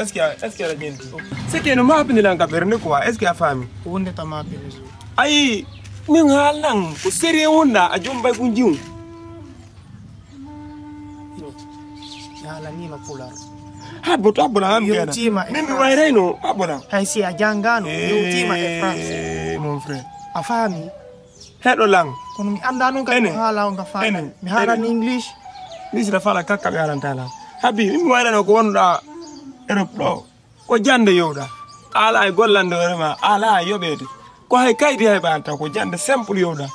est-ce que la gente c'est que no ma pini lan ka berne quoi est-ce que a fami wonde ta ma pini ay min halan ko sere wonda a jombay ko jiw yala ni ma pular ha boto abona am gena min mi way reyno abona hay si a jangano yutima e France mon frère a fami hedo lang kono mi anda non ka hala on ka fami mi hala ni english ni sira fala kakka be arantala habi mi way reyno ko wonda Europe do ko jande yowda ala ay gollande vraiment ala yobede ko hay kaydi hay banta ko jande simple yowda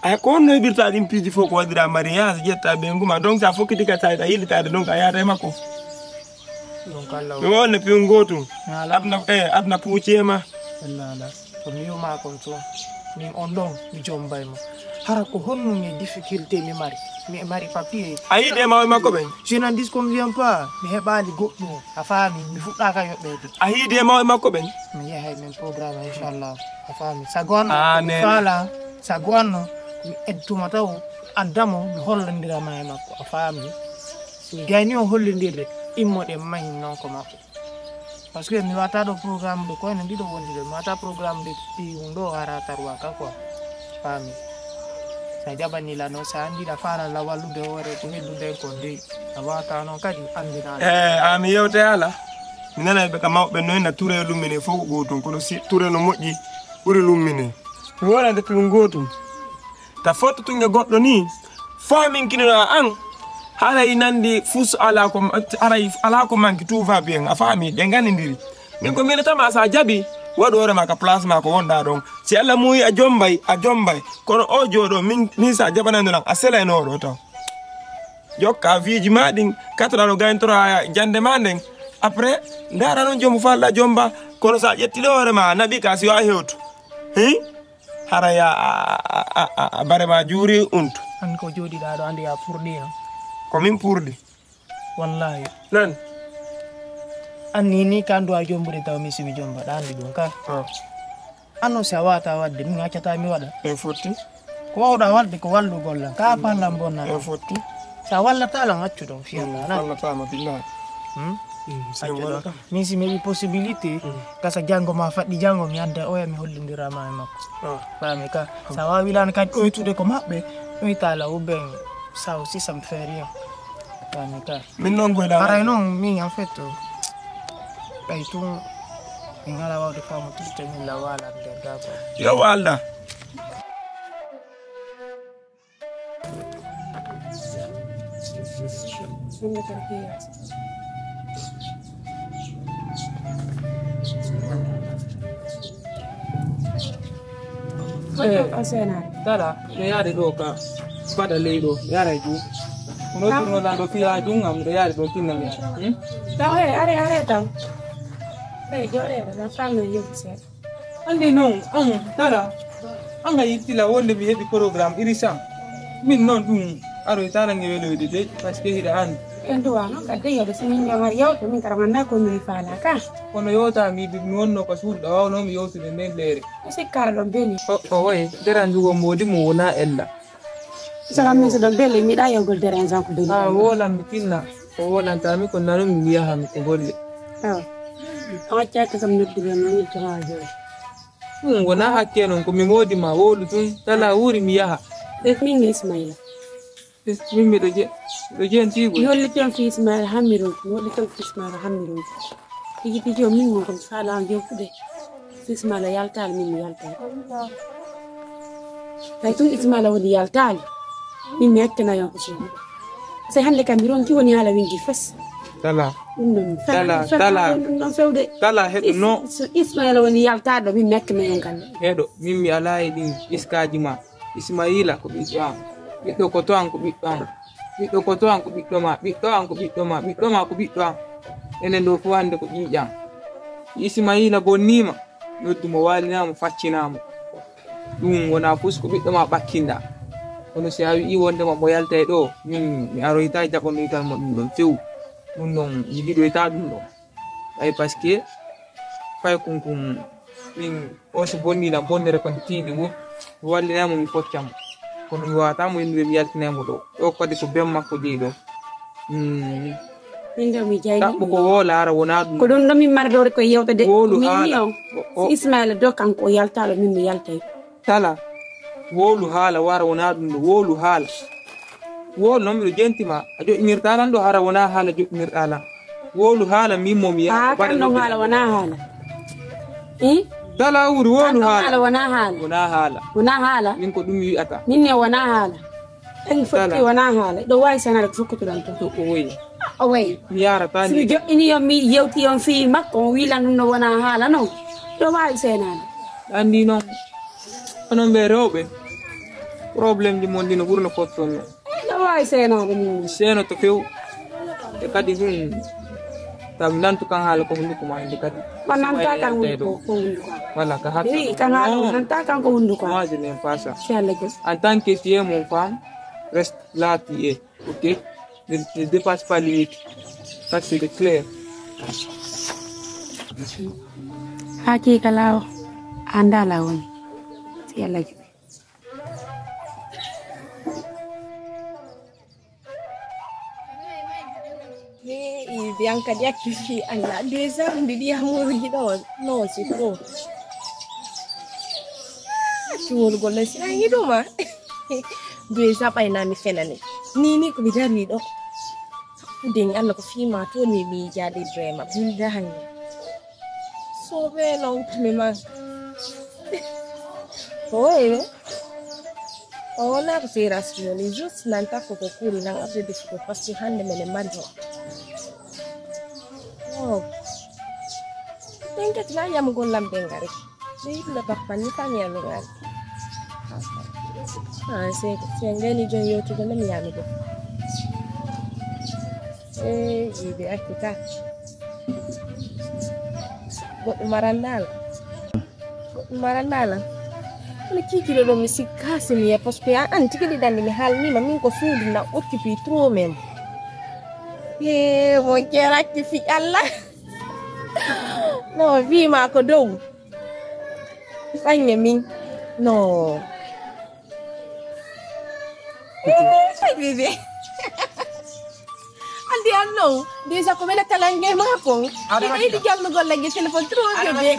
ay ko no birta dim piji fo ko wadira mariage jetta be nguma donc ça faut que tika tayda yilita donc ayata e makko donc Allah mi wonne pi ngotu abna pucema Allah ko mi yoma kon to min on don mi jombay mo hara ko honno mi difficulté mi mari papier ayi de ma makko ben je n'en disconviens pas mi hebali goddo a fami mi fudda ka yobbede ayi de ma makko ben mi yahay men programme inchallah a fami sagon fala sagon mi edduma taw andamo mi hollandira ma e makko a fami mi gayni o hollindirde immode mahi non ko makko parce que mi wata do programme de ko ne dido wonde mi wata programme de ti undo hara tarwa ka quoi fami sa jabani la no sa andi da fara la walude wore ko heddude ko ndi awata non kadi andina ami yewte ala mi nana be ka mawbe no na touré lumine fo gotum kono si touré no moji buri lumine mi wala de pi gotum ta foto tunga goddo ni famin kinina an hala inandi fus ala ko ala ko manki tout va bien a fami de ganindiri min ko mi tama sa jabi wado ore maka place mako wonda don si alla muy a jombay kono o jodo min sa jabanando lan a sela no do to jokka viji madin katra no gaintora jande manden après ndara non jomu falla jomba kono sa jetti ore ma nabi ka si wa hewtu haraya a bare ma juri untu an ko jodi da do andi ya furdi ko min purdi wallahi nan anini kan do jombude taw mi simi jomba dandi dum ka anno sa wata wadde mi ngacata mi wada e fotti ko wawda wadde ko wallu golla ka pallam bonna e fotti sa walla tala ngaccu do fi Allah tama billah mi si mi possibilité kasa jango ma faddi jango mi anda o ya mi hollindira ma makko fami ka sa wawi lan kan o tude ko mabbe o tala o ben ça aussi ça me fait rien fami ka min non goyda ara non mi en fait ay tout ngala wa de femme tout te la wala de dabo yo walda asena dala ya de doka pada ledo ya reju no tuno lando pila jungam de ya do tinna ya tahu are tahu jore la fanga yose andi non dala anga yitila wonde mi hebi program irisa min non dum aro tala ngewelo de parce que hida an endo ano kade ya de sinin ngamar yaw to min taramanda ko mi fala ka kono yota mi bi wonno ko suuda no mi yoti de nden lere se kardo beni o way deran jugo modi mo wona ella sala mi se do bele mi da yogol deran zanko beni wola mi tinna o wola tami ko nanu mi wiya ham ko golle awa caka sam noddi be mi tarajo wona hakke non ko mi ngodi ma wolu tun tala wuri mi yaha min Ismaila min mi do je antigo yolli tan fi Ismaila hamiro yolli tan fi Ismaila hamiro tigi jo min mo ko sala jo fude Ismaila yaltal min yaltal tay tun Ismaila wodi yaltal min mettana yon ko sai hande kamiron ki woni hala wingi fas tala hedo no Ismaila woni yaltado min mekkana yon kan hedo min mi alay din iskaji ma Ismaila ko biɗɗo ko to an ko biɗɗo an biɗɗo ko to an ko biɗɗo ma biɗɗo an ko biɗɗo ma biɗɗo ma ko biɗɗo an enen do fu hande ko ƴiƴam Ismaila bonnima noddumo walinamo faccinamo ɗum wona fus ko biɗɗo ma ɓakkinda kono si a wi'i wondema mo yaltay ɗo min mi aroyta jaɓanoytan mo ɗum ɗon fewu ɗum ɗon yiɗiɗoyta ɗum ɗon ay par ce que fay kunkum min on so bonninam bonnere kon tiiɗi mo wallinamo mi foccamo kono mi wawata mo yennude mi yaltinamo ɗo kadi ko bem makko jeeyi ɗo Minga mi jayni. Tabbo ko wola ara wona dum. Ko don dami mardo ko yewta de. Wolu Min hala. Ismaila do kanko yaltalo min mi yaltay. Tala. Wolu hala wara wona dum wolu hala. Wolu non mi jentima ajo mirtalan do ara wona hala jo mirtala. Wolu hala mi momi ya. Kan no hala wona hala. Tala wuri wolu hala. Wona hala. Wona hala. Wona hala. Min ko dum wi'ata. Min ne wona hala. En fokki wona hala. Do way sana rek fukkutu dan to. Oyi. Away. Yara tani. Si jo ini yo mi yewti yon fi makko wila no wona hala no. Do way sana. Andi non. Onon be rewbe. Problem di mon dino burno fotton. Do way sana ni. Seno to few. E kadi tam nantu kan hala ko hundu ko ma indi kadi. Pananta kan ko hundu ko. Wala ka hakka. Ni kan hala nanta kan ko hundu ko. Ma je ne pasa. Inshallah ko. En tant que tu es mon femme, reste là tu es. OK? Ne dépasse pas limite. Ça c'est clair. Haki kalau anda lawan. Inshallah ko. Bianca dia kifi Allah 2 ans di dia muru gido no si ko chuol golle si ay do ma 2 ans pay na mi fenani ni ko bidari do ding Allah ko fi ma to ni mi jadi drama bin da han so be long me ma oye ona ko si rasmi just nanta ko ko kuri nang abde de ko pasti hande mele manjo. Oh, tenka tina yam golam bengare. Ni la bakpan ni tan yam ngal. Se ngeni jon yotu dana mi yam do. Ibe akita. Bot marandal. Ni kikiro do mi sikasi mi parce que an tikili dandi mi hal mi min ko suudi na occuper trop même. Mo kera kifi Allah. No vi ma ko do. Fanya min. No. Bebe. Andi anno, desa ko mena talange ma ko. Ina di jam go lagi telepon trop bebe.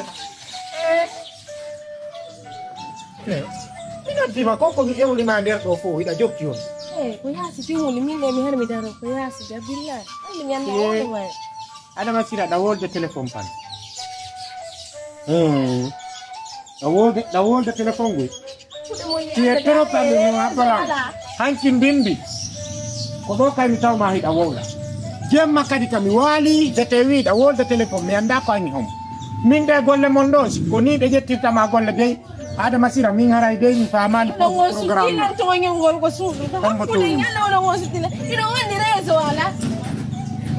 Minati ma koko ki ewu lima nder to fo ida jokki on. Ko yasi ti woni min ne mi har mi daro ko yasi da billah. Andi mi anda o ma. Ada masira da wolde telephone pan. Da wolde telephone gue. Ti e pero pa mi no apala. Hankin bimbi. Ko do kay mi taw ma hida wola. Jemma kadi kami wali dete wi da wolde telephone mi anda ko ani hom. Min de golle mon do ko ni de jettirta ma golle be. Ada masira min haray de ni famal program. Ina to ngol ko suudu. Ko ni ngala no ngositila. Ina wandi rezo ala.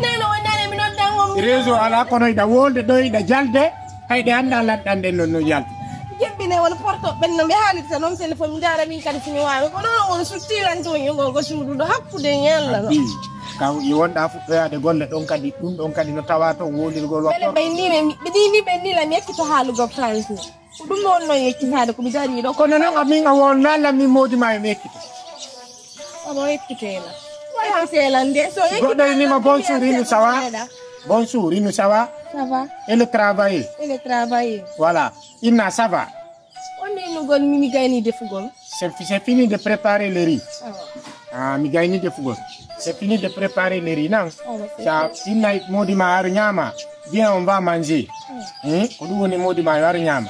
Nano wandane mi non dango. Rezo ala kono ida wolde do ida jalde hayde anda laddande no jalde. Jebbine wala porto ben no be haalita non téléphone mi dara min kadi simi waalo ko non won suttiran to ngol ko suudu do hakkude nyalla no. Kaw yi wonda fu yaade golle don kadi dum don kadi no tawato woldirgol wakko. Be ni be la mi ekkito haalugo France. Dum non no yekkitaade ko mi dari do kono non amin a wonna la mi modi ma mekkito. Amo ekkitela. Wala selande so goddo ni ma bonjour inu sawa. Bonjour inu sawa. Ça va. Et le travail. Voilà. Inna ça va. On est nous gon mi gayni defugol. C'est fini de préparer le riz. Ah mi gayni defugol. C'est fini de préparer le riz non. Ça inna modi ma ar nyama. Viens on va manger. Ko du woni modi ma ar nyama.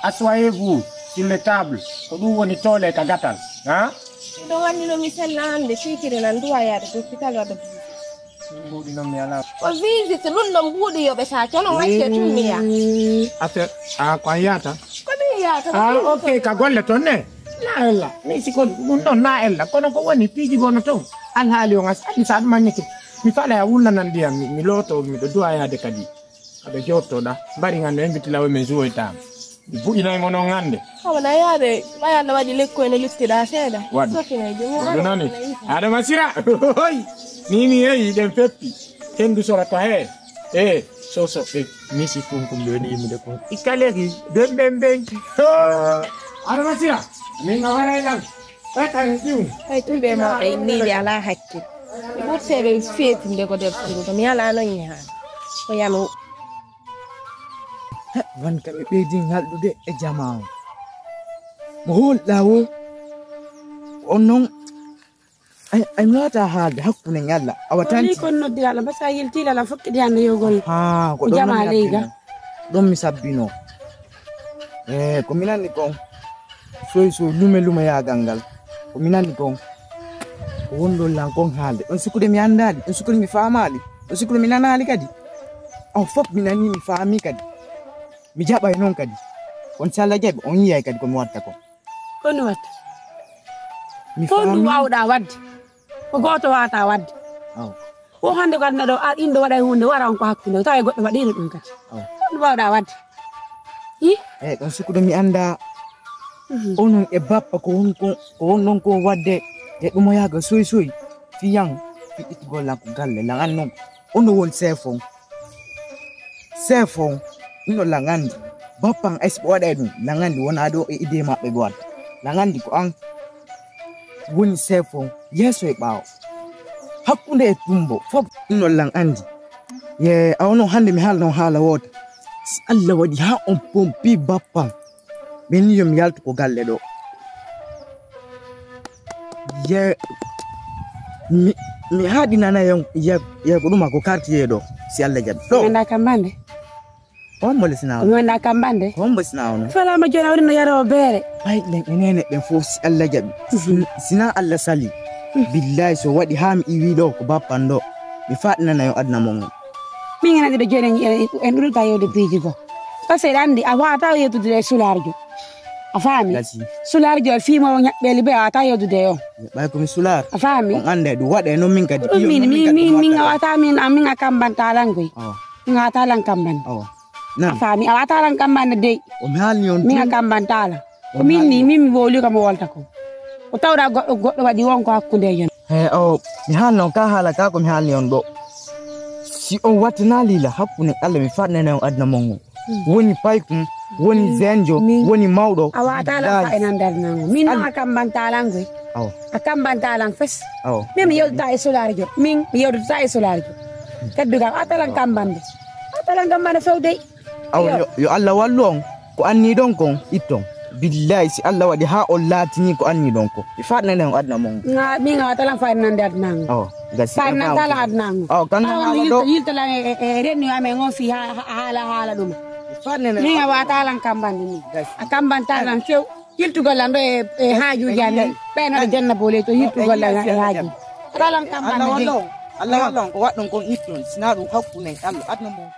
Asseyez-vous sur les tables. Ko du woni tole ka gatal. Hein? Do wani no mi sellande sikire nan duwa yaade hospital wada. Modi no mi ala. O visite lun no mbudi yo be sa tono wacce tumiya. Affaire ko yata. Ko ni yata. Okay ka golle ton ne. Na ella. Mi si ko dum don na ella kono ko woni piji gono ton. Al haali o ngas adi sa manyiki. Mi fala ya wulla nan diam mi loto mi do duwa yaade kadi. Abe jotto da. Bari ngande invite lawe men zuwo tam. Bu ina ngono ngande. Wala yaade bayalla wadi lekko ene luttida seeda. Sokina jomo. Nani? Ada masira. Hoy. Nini den peppi. Hendu sora to he. So be nisi kunkum do ni mi de ko. Ikalegi bem. Ada masira. Min ngawara lang. Tan diu. Ay tumbe mo ay ni ala hakki. But sebe faith in the God of to me ala no nya. Ko ya no. Wan kami pwedeng haldude e jamao. Mahol lawo. Onong I'm not a hard hakuna yalla. Awatanti. Ko no diala basa yilti la fukki diande yogol. Ha, ko jama lega. Dom mi sabbino. Ko minani ko so lume ya gangal. Ko minani ko wondo lan kon halde. On sukude mi andali, on sukude mi famali, on sukude mi nanali kadi. Aw fop minani mi fami kadi. Mi jaba non kadi. On sala jabe on yiyay kadi ko mi watta ko. Kono watta. Mi fami wawda wadde. Ko goto wata wadde. Aw. Ko hande ko adna do indo wada hunde wara on ko hakkunde tawi goddo wadino dum kadi. Kono wawda wadde. On sukude mi anda onon e bappa ko non ko wadde e dum yaga soy fiyang fi itgol la ko galle la annon ono won sefon no la ngandi bappang es wada dum la ngandi wona do e ide mabbe god la ngandi ko an woni sefon yeso e bawo hakkunde e tumbo fop no la andi ye awno hande mi halno hala wota Allah wadi ha on pompi bappang ben yom yalto ko galle do ye mi haadi nana ye ko dum ko quartier do si Allah jabi do anda kambande on mo lesna on anda kambande on bo sna on fala ma jona woni no yaro bere ay nene ben fof si Allah jabi sina Allah sali billahi so wadi ham iwi do ko bappando mi faadina na yo adna mon mi ngana de jone en ruta yo de piji ko parce que andi awata yo de sularjo afami sularjo fi mo nyabbeli be ata yo de yo bay ko mi sular afami on ande du wade no min kadi min awata min aminga kambanta langoy ngata lan kamban na afami awata lan kamban de o mi halni on min kambanta la ko min ni min boli kam wolta ko o tawda goddo wadi won ko hakkunde yon mi halno ka hala ka ko mi halni on do si on watna lila hakkune Allah mi fadna na adna mongo woni paykum woni zenjo woni mawdo awata la fa enandal nango min na kambanta langoy akambanta lang fes mem yolta e solarjo min yolta e solarjo kadduga atalan kambande fewde yo Allah wallon ko anni don kon itton billahi si Allah wadi ha on latini ko anni don ko mi fadna na adna mongo mi ngatalan fa enandal nango gasi na tala adnango kan na do yilta la renni ame ngon fi hala dum ni awata lan kambande ni akambanta lan few yiltu golando e haaju jani beno janna bole to yiltu golando e haaju talan kambande Allah wallon ko waddon kon itton sina dum hakkune Allah adna mongo